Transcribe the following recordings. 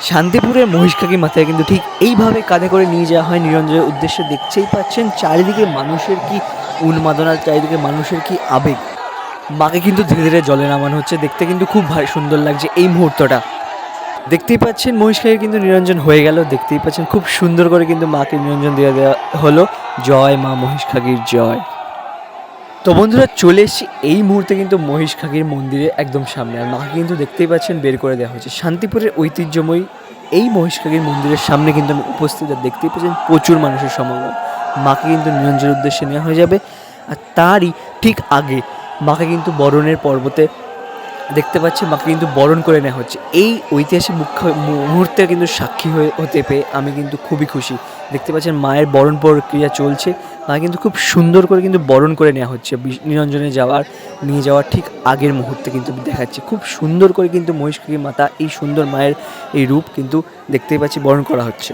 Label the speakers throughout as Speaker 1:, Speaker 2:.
Speaker 1: শান্তিপুরের মহিষখালী মাথায় কিন্তু ঠিক এইভাবে কাঁধে করে নিয়ে যাওয়া হয় নিরঞ্জনের উদ্দেশ্যে। দেখতেই পাচ্ছেন চারিদিকে মানুষের কি উন্মাদনা, চারিদিকে মানুষের কি আবেগ। মাকে কিন্তু ধীরে ধীরে জলে নামানো হচ্ছে, দেখতে কিন্তু খুব সুন্দর লাগছে এই মুহূর্তটা। দেখতেই পাচ্ছেন মহিষখালী কিন্তু নিরঞ্জন হয়ে গেল, দেখতেই পাচ্ছেন খুব সুন্দর করে কিন্তু মাকে নিরঞ্জন দিয়ে দেওয়া হলো। জয় মা মহিষখালীর জয়। তো বন্ধুরা চলে এসেছি এই মুহূর্তে কিন্তু মহিষখালীর মন্দিরে একদম সামনে, আর মাকে কিন্তু দেখতেই পাচ্ছেন বের করে দেওয়া হয়েছে। শান্তিপুরের ঐতিহ্যময়ী এই মহিষখালীর মন্দিরের সামনে কিন্তু আমি উপস্থিত, আর দেখতেই পাচ্ছেন প্রচুর মানুষের সমাগম। মাকে কিন্তু নিরঞ্জনের উদ্দেশ্যে নেওয়া হয়ে যাবে, আর তারই ঠিক আগে মাকে কিন্তু বরণের পর্বতে দেখতে পাচ্ছি মাকে কিন্তু বরণ করে নেওয়া হচ্ছে। এই ঐতিহাসিক মুহূর্তে কিন্তু সাক্ষী হতে পেয়ে আমি কিন্তু খুবই খুশি। দেখতে পাচ্ছেন মায়ের বরণ প্রক্রিয়া চলছে, মা কিন্তু খুব সুন্দর করে কিন্তু বরণ করে নেওয়া হচ্ছে। নিরঞ্জনে নিয়ে যাওয়ার ঠিক আগের মুহূর্তে কিন্তু দেখাচ্ছে খুব সুন্দর করে কিন্তু মহিষখালী মাতা এই সুন্দর মায়ের এই রূপ কিন্তু দেখতেই পাচ্ছি বরণ করা হচ্ছে।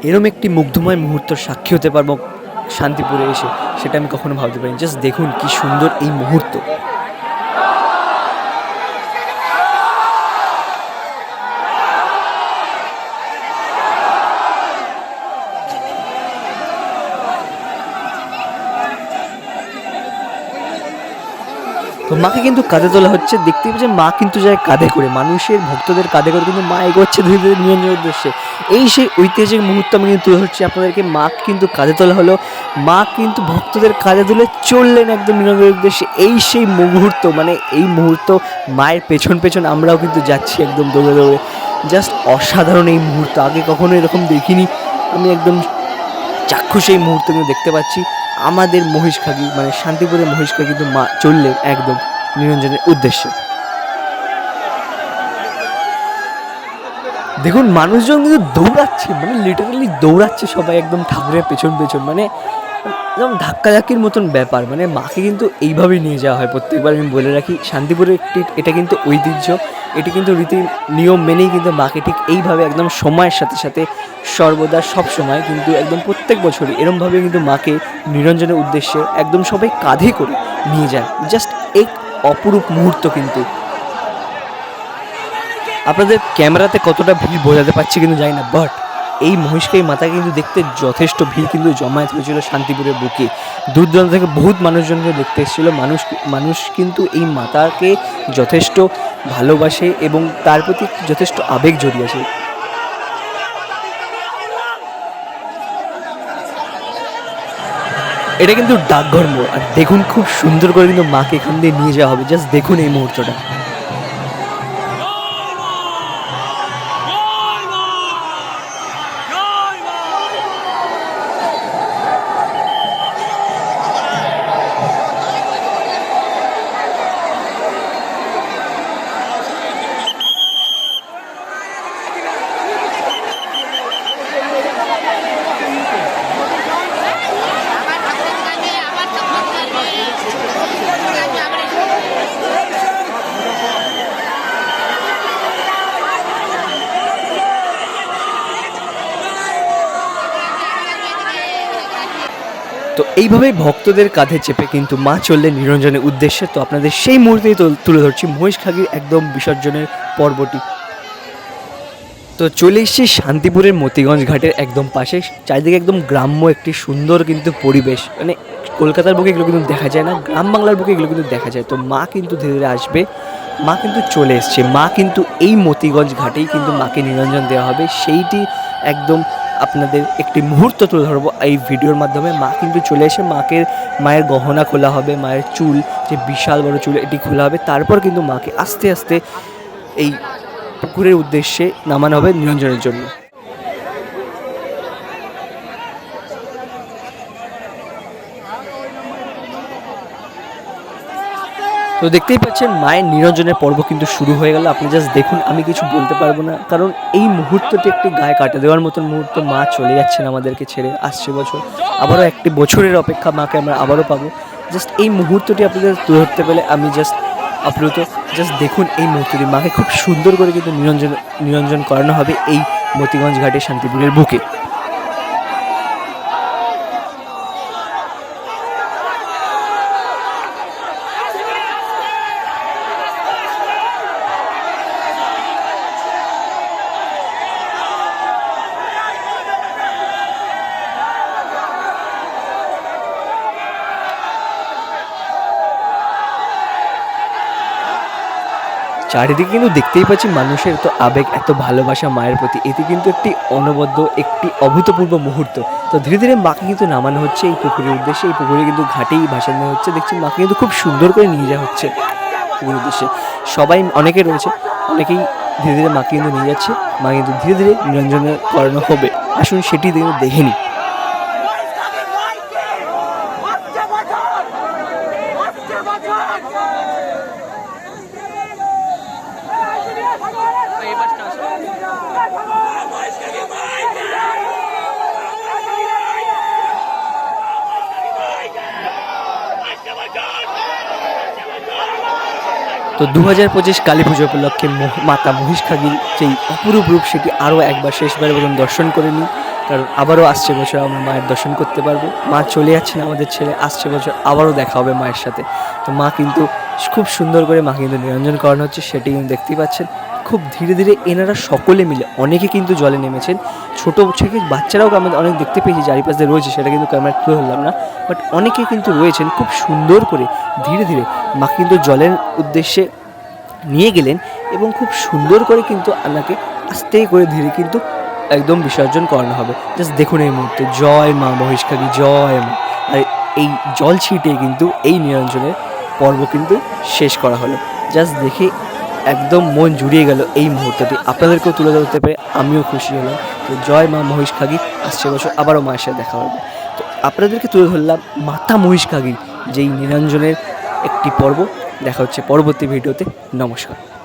Speaker 1: এরম একটি মুগ্ধময় মুহূর্তের সাক্ষী হতে পারবো শান্তিপুরে এসে, সেটা আমি কখনো ভাবতে পারিনি। জাস্ট দেখুন কি সুন্দর এই মুহূর্ত। তো মাকে কিন্তু কাঁধে তোলা হচ্ছে, দেখতেই পাচ্ছেন মা কিন্তু যায় কাঁধে করে, মানুষের ভক্তদের কাঁধে করে কিন্তু মা এগোচ্ছে ধীরে ধীরে নিরঞ্জনের উদ্দেশ্যে। এই সেই ঐতিহাসিক মুহূর্ত আমি কিন্তু তুলে ধরছি আপনাদেরকে। মা কিন্তু কাঁধে তোলা হলো, মা কিন্তু ভক্তদের কাঁধে তুলে চললেন একদম নিরঞ্জনের উদ্দেশ্যে। এই সেই মুহূর্ত, মানে এই মুহূর্ত মায়ের পেছন পেছন আমরাও কিন্তু যাচ্ছি একদম দৌড়ে দৌড়ে। জাস্ট অসাধারণ এই মুহূর্ত, আগে কখনো এরকম দেখিনি। আমি একদম চাক্ষুষ এই মুহূর্ত কিন্তু দেখতে পাচ্ছি। আমাদের মহিষখালী মানে শান্তিপুরের মহিষখালী কিন্তু মা চললেন একদম নিরঞ্জনের উদ্দেশ্যে। দেখুন মানুষজন কিন্তু দৌড়াচ্ছে, মানে লিটারালি দৌড়াচ্ছে সবাই একদম ঠাকুরের পেছন পেছন, মানে একদম ধাক্কাধাক্কির মতন ব্যাপার। মানে মাকে কিন্তু এইভাবেই নিয়ে যাওয়া হয় প্রত্যেকবার। আমি বলে রাখি শান্তিপুরের এটা কিন্তু ঐতিহ্য, এটি কিন্তু রীতি নিয়ম মেনেই কিন্তু মাকে ঠিক এইভাবে একদম সময়ের সাথে সাথে সর্বদা সব সময় কিন্তু একদম প্রত্যেক বছরই এরমভাবে কিন্তু মাকে নিরঞ্জনের উদ্দেশ্যে একদম সবাই কাঁধে করে নিয়ে যায়। জাস্ট এক অপরূপ মুহূর্ত কিন্তু। আপনাদের ক্যামেরাতে কতটা ভিড় বোঝাতে পারছি কিন্তু জানি না, বাট এই মহিষখালী মাতাকে কিন্তু দেখতে যথেষ্ট ভিড় কিন্তু জমায়েত হয়েছিল শান্তিপুরের বুকে। দূর দূরান্ত থেকে বহুত মানুষজনকে দেখতে এসেছিলো। মানুষ কিন্তু এই মাতাকে যথেষ্ট ভালোবাসে এবং তার প্রতি যথেষ্ট আবেগ জড়িয়ে আছে। এটা কিন্তু ডাকঘর মোড়, আর দেখুন খুব সুন্দর করে কিন্তু মাকে এখান দিয়ে নিয়ে যাওয়া হবে। জাস্ট দেখুন এই মুহূর্তটা। তো এইভাবেই ভক্তদের কাঁধে চেপে কিন্তু মা চললেন নিরঞ্জনের উদ্দেশ্যে। তো আপনাদের সেই মুহূর্তেই তুলে ধরছি মহিষখালীর একদম বিসর্জনের পর্বটি। তো চলে এসেছি শান্তিপুরের মতিগঞ্জ ঘাটের একদম পাশে। চারিদিকে একদম গ্রাম্য একটি সুন্দর কিন্তু পরিবেশ, মানে কলকাতার বুকে এগুলো কিন্তু দেখা যায় না, গ্রাম বাংলার বুকে এগুলো কিন্তু দেখা যায়। তো মা কিন্তু ধীরে ধীরে আসবে, মা কিন্তু চলে এসছে। মা কিন্তু এই মতিগঞ্জ ঘাটেই কিন্তু মাকে নিরঞ্জন দেওয়া হবে, সেইটি একদম আপনাদের একটি মুহূর্ত তুলে ধরবো এই ভিডিওর মাধ্যমে। মা কিন্তু চলে এসে মায়ের গহনা খোলা হবে, মায়ের চুল যে বিশাল বড় চুল এটি খোলা হবে। তারপর কিন্তু মাকে আস্তে আস্তে এই পুকুরের উদ্দেশ্যে নামানো হবে নিরঞ্জনের জন্য। তো দেখতেই পাচ্ছেন মায়ের নিরঞ্জনের পর্ব কিন্তু শুরু হয়ে গেল। আপনি জাস্ট দেখুন, আমি কিছু বলতে পারবো না, কারণ এই মুহূর্তটি একটি গায়ে কাটা দেওয়ার মতন মুহূর্ত। মা চলে যাচ্ছেন আমাদেরকে ছেড়ে, আসছে বছর আবারও একটি বছরের অপেক্ষা, মাকে আমরা আবারও পাবো। জাস্ট এই মুহূর্তটি আপনাদের তুলে ধরতে পেলে আমি জাস্ট আপ্লুত। জাস্ট দেখুন এই মুহূর্তটি, মাকে খুব সুন্দর করে কিন্তু নিরঞ্জন করানো হবে এই মতিগঞ্জ ঘাটে শান্তিপুরের বুকে। চারিদিকে কিন্তু দেখতেই পাচ্ছি মানুষের এত আবেগ, এত ভালোবাসা মায়ের প্রতি। এতে কিন্তু একটি অনবদ্য, একটি অভূতপূর্ব মুহূর্ত। তো ধীরে ধীরে মাকে কিন্তু নামানো হচ্ছে এই পুকুরের উদ্দেশ্যে। এই পুকুরে কিন্তু ঘাটেই ভাসানো হচ্ছে। দেখছি মাকে কিন্তু খুব সুন্দর করে নিয়ে যাওয়া হচ্ছে পুকুরের উদ্দেশ্যে। সবাই অনেকে রয়েছে, অনেকেই ধীরে ধীরে মাকে কিন্তু নিয়ে যাচ্ছে। মা কিন্তু ধীরে ধীরে নিরঞ্জন করানো হবে। আসুন সেটি কিন্তু দেখে নিই। তো 2025 কালী পুজো উপলক্ষে মাতা মহিষখাগীর যেই অপরূপ রূপ সেটি আরও একবার শেষবারের মতন দর্শন করে নিই। কারণ আবারও আসছে বছর আমরা মায়ের দর্শন করতে পারবো। মা চলে যাচ্ছেন আমাদের ছেড়ে, আসছে বছর আবারও দেখা হবে মায়ের সাথে। তো মা কিন্তু খুব সুন্দর করে মাকে কিন্তু নিরঞ্জন করানো হচ্ছে, সেটি কিন্তু দেখতেই পাচ্ছেন। খুব ধীরে ধীরে এনারা সকলে মিলে, অনেকে কিন্তু জলে নেমেছেন, ছোটো থেকে বাচ্চারাও আমাদের অনেক দেখতে পেয়েছি চারিপাশে রয়েছে, সেটা কিন্তু ক্যামেরা তুলে ধরলাম না। বাট অনেকে কিন্তু রয়েছেন খুব সুন্দর করে ধীরে ধীরে মা কিন্তু জলের উদ্দেশ্যে নিয়ে গেলেন এবং খুব সুন্দর করে কিন্তু আপনাকে আস্তে করে ধীরে কিন্তু একদম বিসর্জন করানো হবে। জাস্ট দেখুন এই মুহূর্তে, জয় মা মহিষখাগী, জয় মা। আর এই জল ছিটে কিন্তু এই নিরঞ্জনের পর্ব কিন্তু শেষ করা হলো। জাস্ট দেখে একদম মন জুড়িয়ে গেল এই মুহূর্তটি। আপনাদেরকেও তুলে ধরতে পেরে আমিও খুশি হলাম। তো জয় মা মহিষখাগী, আসছে বছর আবারও মায়ের সাথে দেখা হবে। তো আপনাদেরকে তুলে ধরলাম মাতা মহিষখাগীর যেই নিরঞ্জনের একটি পর্ব। দেখা হচ্ছে পরবর্তী ভিডিওতে। নমস্কার।